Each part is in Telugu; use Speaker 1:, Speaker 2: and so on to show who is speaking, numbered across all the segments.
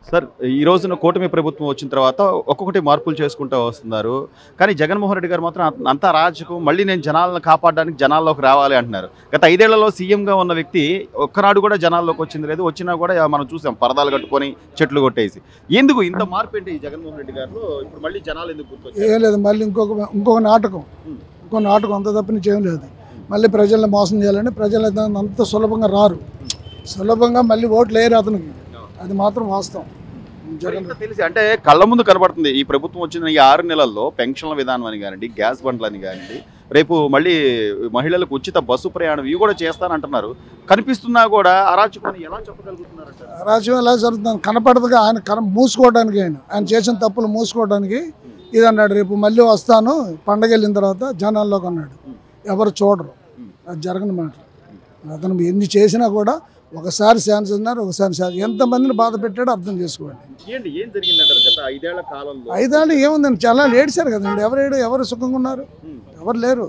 Speaker 1: సార్ ఈ రోజున కూటమి ప్రభుత్వం వచ్చిన తర్వాత ఒక్కొక్కటి మార్పులు చేసుకుంటూ వస్తున్నారు. కానీ జగన్మోహన్ రెడ్డి గారు మాత్రం అంతా రాజకం, మళ్ళీ నేను జనాలను కాపాడడానికి జనాల్లోకి రావాలి అంటున్నారు. గత 5 ఏళ్లలో సీఎంగా ఉన్న వ్యక్తి ఒక్కనాడు కూడా జనాల్లోకి వచ్చింది లేదు. వచ్చినా కూడా మనం చూసాం పరదాలు కట్టుకొని చెట్లు కొట్టేసి. ఎందుకు ఇంత మార్పు ఏంటి జగన్మోహన్ రెడ్డి గారు? ఇప్పుడు మళ్ళీ జనాలు ఎందుకు గుర్తొచ్చారు?
Speaker 2: ఏం లేదు, మళ్ళీ ఇంకొక నాటకం అంత తప్ప నుంచి ఏం లేదు. మళ్ళీ ప్రజల్ని మోసం చేయాలని ప్రజలు అంత సులభంగా రారు, సులభంగా మళ్ళీ ఓట్లు వేయరు అతనికి. అది మాత్రం వాస్తవం.
Speaker 1: తెలిసి అంటే కళ్ళ ముందు కనబడుతుంది. ఈ ప్రభుత్వం వచ్చిన ఈ 6 నెలల్లో పెన్షన్ల విధానం అని కానివ్వండి, గ్యాస్ బండ్లు అని కానివ్వండి, రేపు మళ్ళీ మహిళలకు ఉచిత బస్సు ప్రయాణం ఇవి కూడా చేస్తానంటున్నారు. కనిపిస్తున్నా కూడా అరాచకం ఎలా చెప్పగలుగుతున్నారు?
Speaker 2: అరాచకం ఎలా జరుగుతుంది కనపడదుగా. ఆయన మూసుకోవడానికి, ఆయన చేసిన తప్పులు మూసుకోవడానికి ఇది అన్నాడు. రేపు మళ్ళీ వస్తాను పండగ వెళ్ళిన తర్వాత జనాల్లోకి అన్నాడు. ఎవరు చూడరు, అది జరగని మాట. అతను ఎన్ని చేసినా కూడా ఒకసారి ఛాన్స్ అన్నారు, ఒకసారి ఎంతమందిని బాధ పెట్టాడో అర్థం చేసుకోండి.
Speaker 1: ఏం జరిగిందంటారు గత 5 ఏళ్ల కాలంలో?
Speaker 2: 5 ఏళ్ళు ఏముందండి, చాలా ఏడ్చారు కదండి. ఎవరు సుఖంగా ఉన్నారు? ఎవరు లేరు.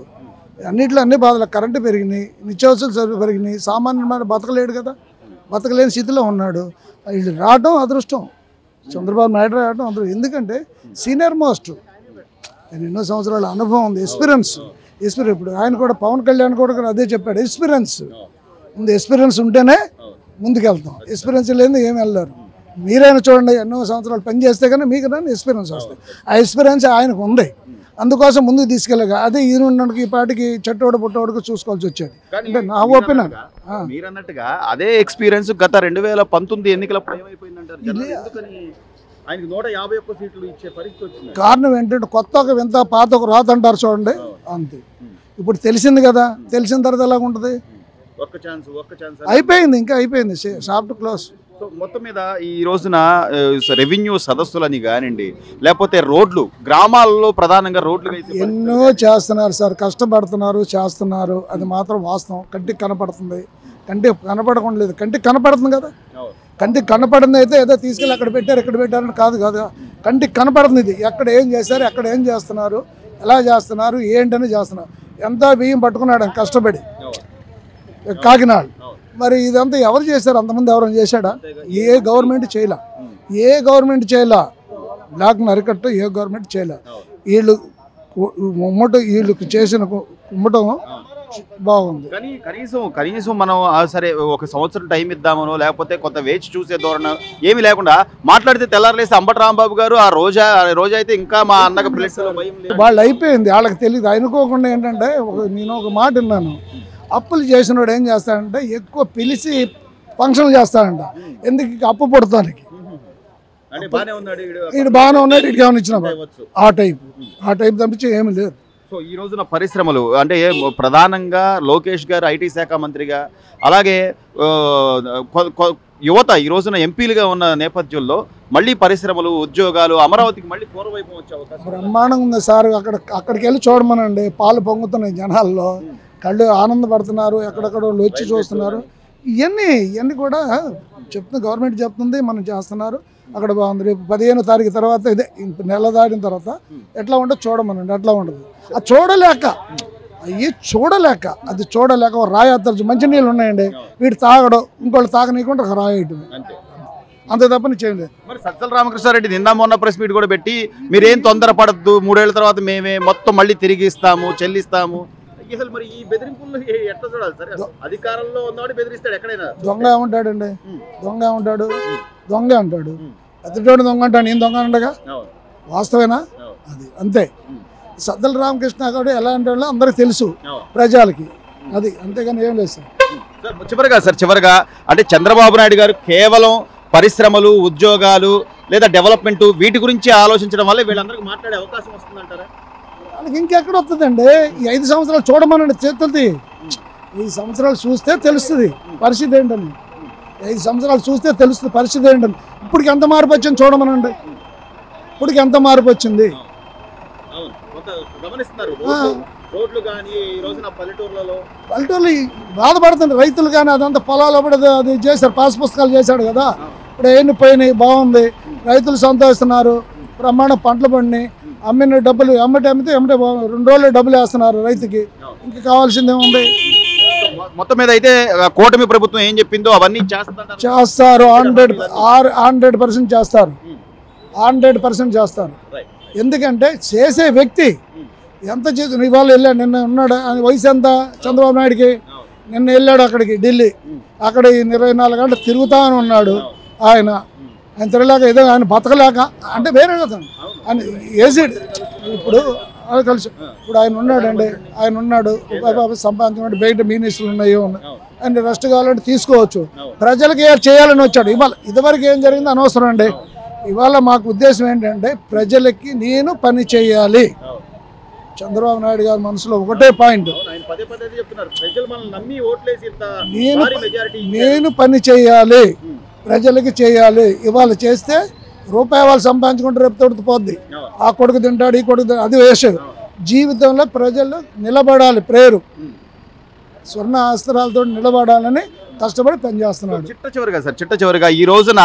Speaker 2: అన్నింటిలో అన్ని బాధలు. కరెంటు పెరిగినాయి, నిత్యావసర సరుకులు పెరిగినాయి. సామాన్యమైన బతకలేడు కదా, బతకలేని స్థితిలో ఉన్నాడు. వీళ్ళు రావడం అదృష్టం, చంద్రబాబు నాయుడు రావడం అదృష్టం. ఎందుకంటే సీనియర్ మోస్ట్, ఎన్నో సంవత్సరాల అనుభవం ఉంది, ఎక్స్పీరియన్స్. ఇప్పుడు ఆయన కూడా పవన్ కళ్యాణ్ కూడా అదే చెప్పాడు, ఎక్స్పీరియన్స్ ముందు. ఎక్స్పీరియన్స్ ఉంటేనే ముందుకెళ్తాం, ఎక్స్పీరియన్స్ లేదు ఏమి వెళ్ళారు. మీరైనా చూడండి, ఎన్నో సంవత్సరాలు పని చేస్తే కానీ మీకు కానీ ఎక్స్పీరియన్స్ వస్తాయి. ఆ ఎక్స్పీరియన్స్ ఆయనకు ఉంది, అందుకోసం ముందుకు తీసుకెళ్ళగా. అదే ఈయనకి ఈ పాటికి చెట్టోడు పుట్టోడుకు చూసుకోవాల్సి వచ్చేది. అంటే నా ఒపీనియన్.
Speaker 1: మీరు అన్నట్టుగా అదే ఎక్స్పీరియన్స్ గత 2019 ఎన్నికలప్పుడు ఏమైపోయిందంటారు? ఆయనకి 151 సీట్లు ఇచ్చే పరిస్థితి వచ్చింది.
Speaker 2: కారణం ఏంటంటే కొత్త ఒక వింత పాత ఒక రాత అంటారు చూడండి, అంతే. ఇప్పుడు తెలిసింది కదా, తెలిసిన తర్వాత ఎలా ఉంటుంది?
Speaker 1: ఒక్క ఛాన్స్
Speaker 2: అయిపోయింది, ఇంకా అయిపోయింది, సాఫ్ట్ క్లోజ్.
Speaker 1: సో మొత్తం మీద ఈ రోజున రెవెన్యూ సదస్సులని కానివ్వండి, లేకపోతే రోడ్లు, గ్రామాల్లో ప్రధానంగా రోడ్లు
Speaker 2: ఎన్నో చేస్తున్నారు సార్, కష్టపడుతున్నారు, చేస్తున్నారు. అది మాత్రం వాస్తవం. కంటికి కనపడుతుంది, కంటికి కనపడకుండా లేదు, కంటికి కనపడుతుంది కదా. కంటికి కనపడింది అయితే ఏదో తీసుకెళ్ళి అక్కడ పెట్టారు ఇక్కడ పెట్టారని కాదు కదా, కంటికి కనపడుతుంది. ఇది ఎక్కడ ఏం చేశారు, ఎక్కడ ఏం చేస్తున్నారు, ఎలా చేస్తున్నారు, ఏంటని చేస్తున్నారు. ఎంత బియ్యం పట్టుకున్నాడు కష్టపడి కాకినాడ. మరి ఇదంతా ఎవరు చేశారు? అంతమంది ఎవరైనా చేశాడా? ఏ గవర్నమెంట్ చేయలే. బ్లాక్ను అరికట్ట ఏ గవర్నమెంట్ చేయలే. వీళ్ళకి చేసిన కుమ్మటం బాగుంది.
Speaker 1: కానీ కనీసం మనం సరే ఒక సంవత్సరం టైం ఇద్దామనో లేకపోతే కొంత వేచి చూసే ధోరణి ఏమి లేకుండా మాట్లాడితే తెల్లారలేసి అంబటి రాంబాబు గారు ఆ రోజా అయితే ఇంకా మా అన్నకు
Speaker 2: వాళ్ళు అయిపోయింది, వాళ్ళకి తెలియదు. అనుకోకుండా ఏంటంటే నేను ఒక మాట విన్నాను, అప్పులు చేసినోడు ఏం చేస్తాడంటే ఎక్కువ పిలిచి ఫంక్షన్లు చేస్తాడంట. ఎందుకు? అప్పు పుడతానికి. వీడు బాగానే ఉన్నాడు, వీడికి ఏమైనా ఇచ్చిన ఆ టైప్ తప్పించి ఏమి లేదు.
Speaker 1: సో ఈ రోజున పరిశ్రమలు అంటే ప్రధానంగా లోకేష్ గారు ఐటీ శాఖ మంత్రిగా, అలాగే యువత ఈ రోజున ఎంపీలుగా ఉన్న నేపథ్యంలో మళ్ళీ పరిశ్రమలు, ఉద్యోగాలు, అమరావతికి మళ్ళీ పూర్వవైపు వచ్చే అవకాశం
Speaker 2: బ్రహ్మాండంగా ఉంది సార్. అక్కడికి వెళ్ళి చూడమనండి, పాలు పొంగుతున్నాయి జనాల్లో, కళ్ళు ఆనందపడుతున్నారు, ఎక్కడెక్కడ వచ్చి చూస్తున్నారు. ఇవన్నీ కూడా చెప్తుంది, గవర్నమెంట్ చెప్తుంది, మనం చేస్తున్నారు. అక్కడ బాగుంది. రేపు 15వ తారీఖు తర్వాత ఇదే నెల దాటిన తర్వాత ఎట్లా ఉండదు చూడమనండి. ఎట్లా ఉండదు అది చూడలేక రాయి మంచినీళ్ళు ఉన్నాయండి, వీడు తాగడం, ఇంకోళ్ళు తాగనీయకుండా రాయటం, అంతే తప్పని చేయలేదు.
Speaker 1: మరి సజ్జల రామకృష్ణారెడ్డి నిన్న మొన్న ప్రెస్ మీట్ కూడా పెట్టి మీరేం తొందరపడద్దు, 3 ఏళ్ల తర్వాత మేమే మొత్తం మళ్ళీ తిరిగి చెల్లిస్తాము. అసలు మరి ఈ బెదిరింపులు ఎట్లా చూడాలి సార్? అధికారంలో ఉన్నవాడు బెదిరిస్తాడు ఎక్కడైనా.
Speaker 2: దొంగ ఉంటాడండి, దొంగ అంటాడు. ఎదుటోడు దొంగ అంటాడు, నేను దొంగ అంటగా. వాస్తవేనా? అది అంతే. సజ్జల రామకృష్ణ గారు ఎలా అంటే అందరికి తెలుసు, ప్రజలకి. అది అంతేగాని ఏం లేదు
Speaker 1: సార్. చివరిగా అంటే చంద్రబాబు నాయుడు గారు కేవలం పరిశ్రమలు, ఉద్యోగాలు లేదా డెవలప్మెంట్ వీటి గురించి ఆలోచించడం వల్ల వీళ్ళందరికీ మాట్లాడే అవకాశం వస్తుందంటారా?
Speaker 2: వాళ్ళకి ఇంకెక్కడ వస్తుందండి? ఈ 5 సంవత్సరాలు చూడమనండి, చేతులది 5 సంవత్సరాలు చూస్తే తెలుస్తుంది పరిస్థితి ఏంటని. 5 సంవత్సరాలు చూస్తే తెలుస్తుంది పరిస్థితి ఏంటని. ఇప్పటికి ఎంత మార్పు వచ్చింది చూడమనండి, ఇప్పటికి ఎంత మార్పు వచ్చింది. పల్లెటూర్లు బాధపడుతుంది రైతులు కానీ. అదంతా పొలాలు అది చేశారు, పాస్ పుస్తకాలు చేశాడు కదా. ఇప్పుడు ఎన్ని పోయినాయి, బాగుంది, రైతులు సంతోషిస్తున్నారు, బ్రహ్మాండ పంటలు పండినాయి. అమ్మిన డబ్బులు అమ్మితే 2 రోజులు డబ్బులు వేస్తున్నారు రైతుకి. ఇంకా కావాల్సింది ఏముంది?
Speaker 1: మొత్తం మీద అయితే కూటమి ప్రభుత్వం ఏం చెప్పిందో అవన్నీ
Speaker 2: చేస్తారు. 100% చేస్తారు. 100% చేస్తారు. ఎందుకంటే చేసే వ్యక్తి ఎంత చేసి ఇవాళ వెళ్ళాడు, నిన్న ఉన్నాడు. వయసు ఎంత చంద్రబాబు నాయుడికి? నిన్న వెళ్ళాడు అక్కడికి, ఢిల్లీ. అక్కడ 24 గంటలు తిరుగుతానే ఉన్నాడు. ఆయన తిరగలేక ఏదో ఆయన బతకలేక అంటే వేరే కదా ఆయన ఏసీడ్. ఇప్పుడు కలిసి ఇప్పుడు ఆయన ఉన్నాడండి, ఆయన ఉన్నాడు, సంపాదించుకుంటే బయట మినిస్టర్లు ఉన్నాయో ఆయన రెస్ట్ కావాలంటే తీసుకోవచ్చు. ప్రజలకి చేయాలని వచ్చాడు. ఇవాళ ఇదివరకు ఏం జరిగింది అనవసరం అండి. ఇవాళ మాకు ఉద్దేశం ఏంటంటే ప్రజలకి నేను పని చేయాలి. చంద్రబాబు నాయుడు గారి మనసులో ఒకటే పాయింట్, నేను పని చేయాలి, ప్రజలకి చేయాలి. ఇవాళ చేస్తే రూపాయి వాళ్ళు సంపాదించుకుంటే రేపు తొడుకుపోద్ది. ఆ కొడుకు తింటాడు, ఈ కొడుకు అది వేసాడు. జీవితంలో ప్రజలు నిలబడాలి, ప్రేరు స్వర్ణ అస్త్రాలతో నిలబడాలని కష్టపడి పనిచేస్తున్నాడు.
Speaker 1: చిట్ట చివరిగా ఈ రోజున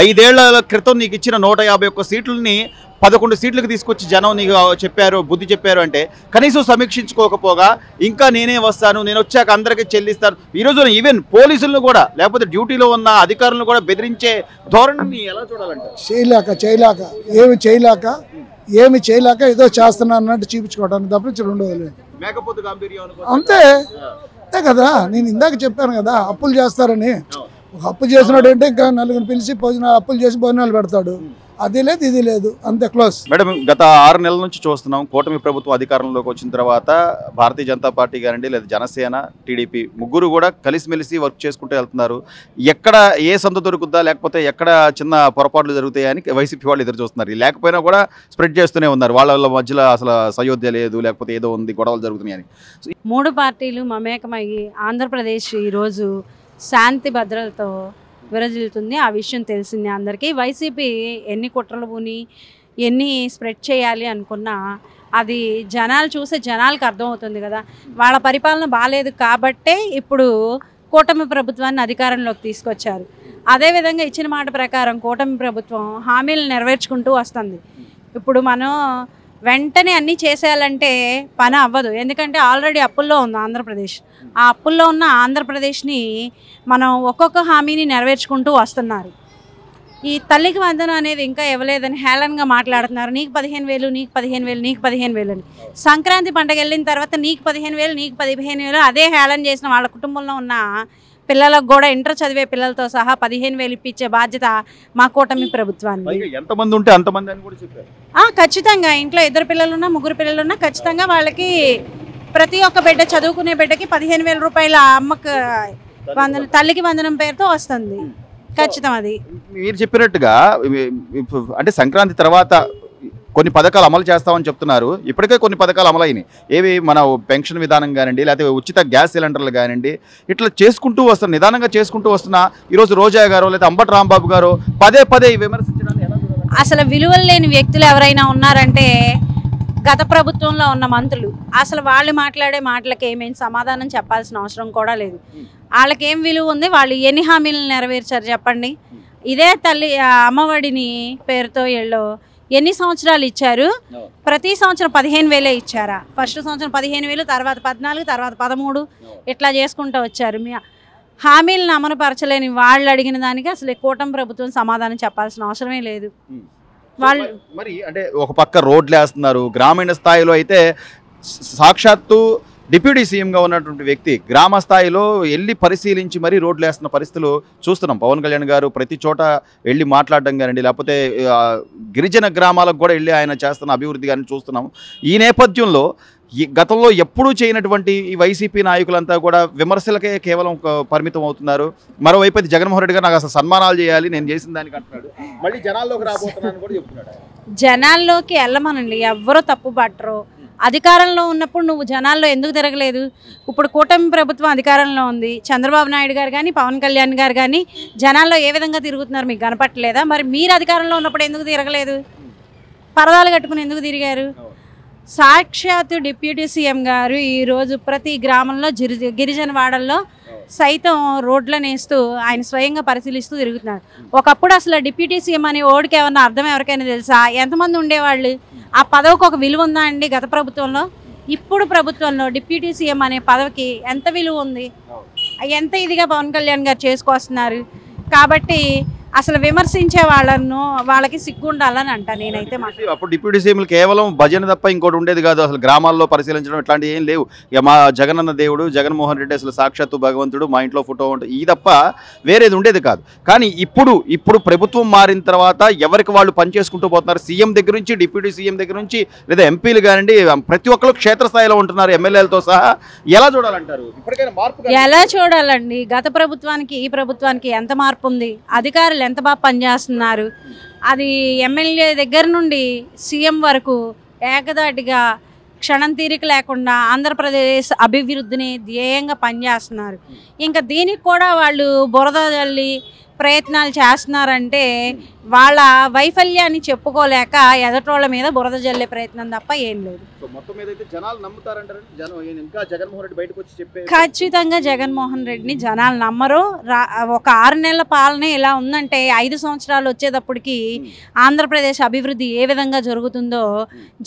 Speaker 1: 5 ఏళ్ల క్రితం నీకు ఇచ్చిన 151 సీట్లని 11 సీట్లకు తీసుకొచ్చి జనం నీకు చెప్పారు, బుద్ధి చెప్పారు అంటే కనీసం సమీక్షించుకోకపోగా ఇంకా నేనే వస్తాను, నేను వచ్చాక అందరికీ చెల్లిస్తాను. ఈ రోజున ఈవెన్ పోలీసులను కూడా లేకపోతే డ్యూటీలో ఉన్న అధికారులను కూడా బెదిరించే ధోరణిని ఎలా చూడాలంటే
Speaker 2: ఏమి చేయలేక ఏదో చేస్తున్నా అన్నట్టు చూపించుకోవడానికి తప్పించి రెండోది అంతే కదా. నేను ఇందాక చెప్పాను కదా, అప్పులు చేస్తారని. ఒక అప్పు చేసినాడు అంటే ఇంకా నలుగురిని పిలిచి అప్పులు చేసి భోజనాలు పెడతాడు. అది లేదు, ఇది లేదు, అంతే క్లోజ్.
Speaker 1: మేడం, గత 6 నెలల నుంచి చూస్తున్నాం కూటమి ప్రభుత్వం అధికారంలోకి వచ్చిన తర్వాత భారతీయ జనతా పార్టీ కానివ్వండి లేదా జనసేన, టీడీపీ ముగ్గురు కూడా కలిసిమెలిసి వర్క్ చేసుకుంటూ వెళ్తున్నారు. ఎక్కడ ఏ సంత దొరుకుద్దా లేకపోతే ఎక్కడ చిన్న పొరపాట్లు జరుగుతాయని వైసీపీ వాళ్ళు ఎదురు చూస్తున్నారు. లేకపోయినా కూడా స్ప్రెడ్ చేస్తూనే ఉన్నారు. వాళ్ళ మధ్యలో అసలు సయోధ్య లేదు, లేకపోతే ఏదో ఉంది, గొడవలు జరుగుతున్నాయని.
Speaker 3: 3 పార్టీలు మమేకమయ్యి ఆంధ్రప్రదేశ్ ఈరోజు శాంతి భద్రతతో విరజిల్లుతుంది. ఆ విషయం తెలిసింది అందరికీ. వైసీపీ ఎన్ని కుట్రలు పూని ఎన్ని స్ప్రెడ్ చేయాలి అనుకున్నా అది జనాలు చూసే జనాలకు అర్థమవుతుంది కదా. వాళ్ళ పరిపాలన బాగాలేదు కాబట్టే ఇప్పుడు కూటమి ప్రభుత్వాన్ని అధికారంలోకి తీసుకొచ్చారు. అదేవిధంగా ఇచ్చిన మాట ప్రకారం కూటమి ప్రభుత్వం హామీలు నెరవేర్చుకుంటూ వస్తుంది. ఇప్పుడు మనం వెంటనే అన్నీ చేసేయాలంటే పని అవ్వదు. ఎందుకంటే ఆల్రెడీ అప్పుల్లో ఉంది ఆంధ్రప్రదేశ్. ఆ అప్పుల్లో ఉన్న ఆంధ్రప్రదేశ్ని మనం ఒక్కొక్క హామీని నెరవేర్చుకుంటూ వస్తున్నారు. ఈ తల్లికి వందనం అనేది ఇంకా ఇవ్వలేదని హేళనగా మాట్లాడుతున్నారు. నీకు 15,000, నీకు 15,000, నీకు 15,000 అని. సంక్రాంతి పండుగ వెళ్ళిన తర్వాత నీకు 15,000, నీకు 15,000 అదే హేళన చేసిన వాళ్ళ కుటుంబంలో ఉన్న పిల్లలకు కూడా ఇంటర్ చదివే పిల్లలతో సహా 15,000 ఇప్పించే బాధ్యత మా కూటమి ప్రభుత్వాన్ని.
Speaker 1: ఎంతమంది ఉంటే అంతమంది అని కూడా చెప్పారు.
Speaker 3: ఖచ్చితంగా ఇంట్లో 2 పిల్లలున్నా 3 పిల్లలున్నా ఖచ్చితంగా వాళ్ళకి ప్రతి ఒక్క బిడ్డ చదువుకునే బిడ్డకి 15,000 రూపాయల అమ్మకు వందనం, తల్లికి వందనం పేరుతో వస్తుంది. ఖచ్చితం. అది
Speaker 1: మీరు చెప్పినట్టుగా అంటే సంక్రాంతి తర్వాత కొన్ని పథకాలు అమలు చేస్తామని చెప్తున్నారు. ఇప్పటికే కొన్ని పథకాలు అమలైనాయి. ఏవి మన పెన్షన్ విధానం కానివ్వండి, లేకపోతే ఉచిత గ్యాస్ సిలిండర్లు కానివ్వండి, ఇట్లా చేసుకుంటూ వస్తున్నారు. నిదానంగా చేసుకుంటూ వస్తున్నా ఈరోజు రోజా గారు లేదా అంబటి రాంబాబు గారు పదే విమర్శించడానికి
Speaker 3: అసలు విలువలు లేని వ్యక్తులు ఎవరైనా ఉన్నారంటే గత ప్రభుత్వంలో ఉన్న మంత్రులు. అసలు వాళ్ళు మాట్లాడే మాటలకి ఏమేమి సమాధానం చెప్పాల్సిన అవసరం కూడా లేదు. వాళ్ళకేం విలువ ఉంది? వాళ్ళు ఎన్ని హామీలను నెరవేర్చారు చెప్పండి. ఇదే తల్లి అమ్మఒడిని పేరుతో వీళ్ళు ఎన్ని సంవత్సరాలు ఇచ్చారు? ప్రతి సంవత్సరం 15,000 ఇచ్చారా? ఫస్ట్ సంవత్సరం 15,000, తర్వాత 14, తర్వాత 13 ఇట్లా చేసుకుంటూ వచ్చారు. మీ హామీలను అమలుపరచలేని వాళ్ళు అడిగిన దానికి అసలు కూటమి ప్రభుత్వం సమాధానం చెప్పాల్సిన అవసరమే లేదు. వాళ్ళు
Speaker 1: మరి అంటే ఒక పక్క రోడ్లు వేస్తున్నారు. గ్రామీణ స్థాయిలో అయితే సాక్షాత్తు డిప్యూటీ సీఎంగా ఉన్నటువంటి వ్యక్తి గ్రామ స్థాయిలో వెళ్ళి పరిశీలించి మరీ రోడ్లు వేస్తున్న పరిస్థితులు చూస్తున్నాం. పవన్ కళ్యాణ్ గారు ప్రతి చోట వెళ్ళి మాట్లాడడం కానివ్వండి, లేకపోతే గిరిజన గ్రామాలకు కూడా వెళ్ళి ఆయన చేస్తున్న అభివృద్ధి కానీ చూస్తున్నాం. ఈ నేపథ్యంలో గతంలో ఎప్పుడూ చేయనటువంటి ఈ వైసీపీ నాయకులంతా కూడా విమర్శలకే కేవలం పరిమితం అవుతున్నారు. మరోవైపు అయితే జగన్మోహన్ రెడ్డి గారు నాకు అసలు సన్మానాలు చేయాలి, నేను చేసిన దానికి అంటున్నాడు. మళ్ళీ జనాల్లోకి రాబోతున్నాను కూడా చెప్తున్నాడు.
Speaker 3: జనాల్లోకి వెళ్ళమనండి, ఎవ్వరూ తప్పు పట్టరు. అధికారంలో ఉన్నప్పుడు నువ్వు జనాల్లో ఎందుకు తిరగలేదు? ఇప్పుడు కూటమి ప్రభుత్వం అధికారంలో ఉంది. చంద్రబాబు నాయుడు గారు కానీ పవన్ కళ్యాణ్ గారు కానీ జనాల్లో ఏ విధంగా తిరుగుతున్నారు మీకు కనపట్టలేదా? మరి మీరు అధికారంలో ఉన్నప్పుడు ఎందుకు తిరగలేదు? పరదాలు కట్టుకుని ఎందుకు తిరిగారు? సాక్షాత్తు డిప్యూటీ సీఎం గారు ఈరోజు ప్రతి గ్రామంలో గిరిజన వాడల్లో సైతం రోడ్లను వేస్తూ ఆయన స్వయంగా పరిశీలిస్తూ తిరుగుతున్నారు. ఒకప్పుడు అసలు డిప్యూటీ సీఎం అనే ఓడికి ఏమన్నా అర్థం ఎవరికైనా తెలుసా? ఎంతమంది ఉండేవాళ్ళు? ఆ పదవికి ఒక విలువ ఉందా అండి గత ప్రభుత్వంలో? ఇప్పుడు ప్రభుత్వంలో డిప్యూటీ సీఎం అనే పదవికి ఎంత విలువ ఉంది? ఎంత ఇదిగా పవన్ కళ్యాణ్ గారు చేసుకొస్తున్నారు. కాబట్టి అసలు విమర్శించే వాళ్ళకి సిగ్గు ఉండాలని అంట నేనైతే.
Speaker 1: అప్పుడు డిప్యూటీ సీఎంలు కేవలం భజన తప్ప ఇంకోటి ఉండేది కాదు. అసలు గ్రామాల్లో పరిశీలించడం ఇట్లాంటివి ఏం లేవు. ఇక మా జగనన్న దేవుడు జగన్మోహన్ రెడ్డి అసలు సాక్షాత్తు భగవంతుడు, మా ఇంట్లో ఫోటో ఉంటుంది, ఈ తప్ప వేరేది ఉండేది కాదు. కానీ ఇప్పుడు ప్రభుత్వం మారిన తర్వాత ఎవరికి వాళ్ళు పనిచేసుకుంటూ పోతున్నారు. సీఎం దగ్గర నుంచి, డిప్యూటీ సీఎం దగ్గర నుంచి, లేదా ఎంపీలు కానివ్వండి, ప్రతి ఒక్కరు క్షేత్రస్థాయిలో ఉంటున్నారు, ఎమ్మెల్యేలతో సహా. ఎలా చూడాలంటారు? ఇప్పటికైనా మార్పు
Speaker 3: ఎలా చూడాలండి? గత ప్రభుత్వానికి ఈ ప్రభుత్వానికి ఎంత మార్పు ఉంది? అధికారులు ఎంత బాగా పనిచేస్తున్నారు. అది ఎమ్మెల్యే దగ్గర నుండి సీఎం వరకు ఏకదాటిగా క్షణం తీరిక లేకుండా ఆంధ్రప్రదేశ్ అభివృద్ధిని ధ్యేయంగా పనిచేస్తున్నారు. ఇంకా దీనికి కూడా వాళ్ళు బురద జల్లి ప్రయత్నాలు చేస్తున్నారంటే వాళ్ళ వైఫల్యాన్ని చెప్పుకోలేక ఎదటోళ్ళ మీద బురద జల్లే ప్రయత్నం తప్ప ఏం లేదు. ఖచ్చితంగా జగన్మోహన్ రెడ్డిని జనాలు నమ్మరు. ఒక 6 నెలల పాలన ఇలా ఉందంటే 5 సంవత్సరాలు వచ్చేటప్పటికి ఆంధ్రప్రదేశ్ అభివృద్ధి ఏ విధంగా జరుగుతుందో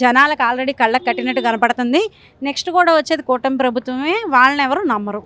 Speaker 3: జనాలకు ఆల్రెడీ కళ్ళకు కట్టినట్టు కనపడుతుంది. నెక్స్ట్ కూడా వచ్చేది కూటమి ప్రభుత్వమే, వాళ్ళని ఎవరు నమ్మరు.